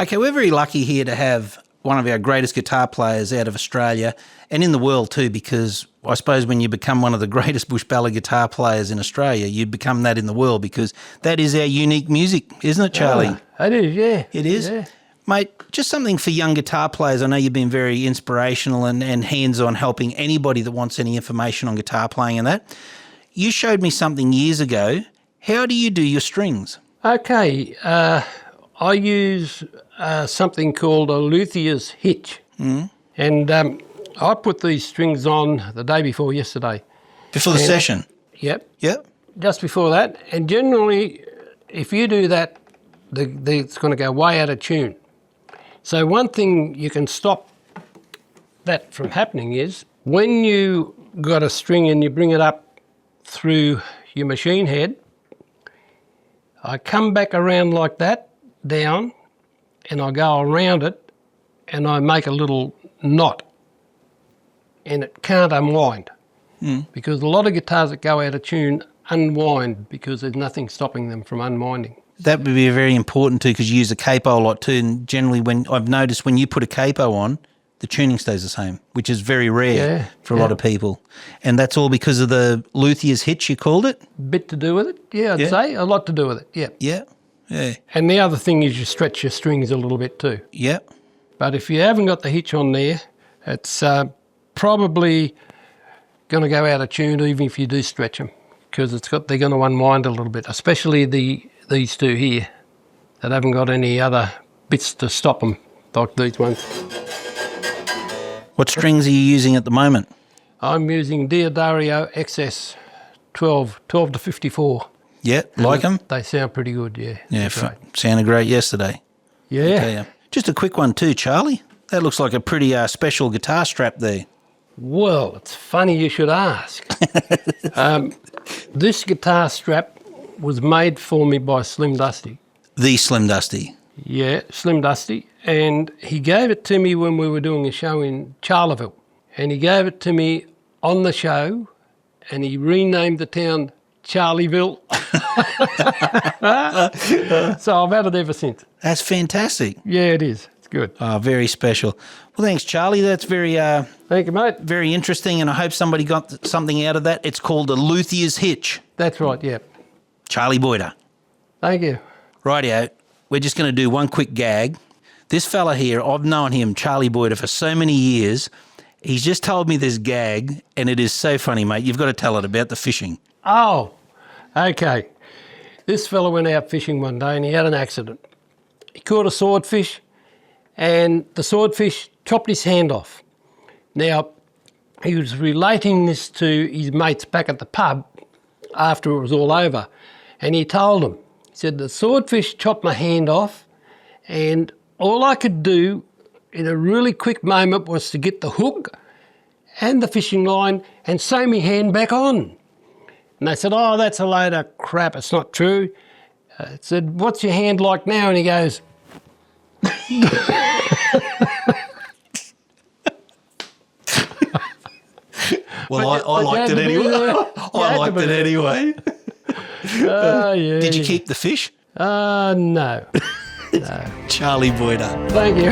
Okay, we're very lucky here to have one of our greatest guitar players out of Australia and in the world too, because I suppose when you become one of the greatest bush ballad guitar players in Australia, you become that in the world, because that is our unique music, isn't it, Charlie? It is, yeah. It is? Yeah. Mate, just something for young guitar players. I know you've been very inspirational and hands-on, helping anybody that wants any information on guitar playing and that. You showed me something years ago. How do you do your strings? Okay, I use something called a Luthier's Hitch. And I put these strings on the day before yesterday. Before the session? Yep. Yep. Just before that. And generally, if you do that, it's going to go way out of tune. So one thing you can stop that from happening is when you got a string and you bring it up through your machine head, I come back around like that, down, and I go around it and I make a little knot, and it can't unwind because a lot of guitars that go out of tune unwind because there's nothing stopping them from unwinding. That would be very important too, because you use a capo a lot too, and generally when I've noticed when you put a capo on, the tuning stays the same, which is very rare for a lot of people. And that's all because of the Luthier's Hitch, you called it? Bit to do with it, I'd say. A lot to do with it, Yeah. And the other thing is you stretch your strings a little bit too. Yeah. But if you haven't got the hitch on there, it's probably going to go out of tune even if you do stretch them, because they're going to unwind a little bit, especially these two here that haven't got any other bits to stop them, like these ones. What strings are you using at the moment? I'm using Diodario XS 12 to 54. Yeah, like them? They sound pretty good, yeah. Yeah, sounded great yesterday. Yeah. Okay, just a quick one too, Charlie. That looks like a pretty special guitar strap there. Well, it's funny you should ask. This guitar strap was made for me by Slim Dusty. The Slim Dusty? Yeah, Slim Dusty. And he gave it to me when we were doing a show in Charleville. And he gave it to me on the show, and he renamed the town Charleyville. So I've had it ever since. That's fantastic. Yeah, it is. It's good. Oh, very special. Well, thanks, Charlie. That's very thank you, mate. Very interesting, and I hope somebody got something out of that. It's called a Luthier's Hitch. That's right, yeah. Charley Boyter. Thank you. Rightio. We're just going to do one quick gag. This fella here, I've known him, Charley Boyter, for so many years. He's just told me this gag, and it is so funny, mate. You've got to tell it about the fishing. Oh, okay. This fella went out fishing one day and he had an accident. He caught a swordfish, and the swordfish chopped his hand off. Now, he was relating this to his mates back at the pub after it was all over, and he told them, he said, the swordfish chopped my hand off, and all I could do in a really quick moment was to get the hook and the fishing line and sew my hand back on. And they said, oh, that's a load of crap, it's not true. I said, what's your hand like now? And he goes... Well, I liked it anyway. I liked it anyway. Yeah. Did you keep the fish? No. Charley Boyter. Thank you.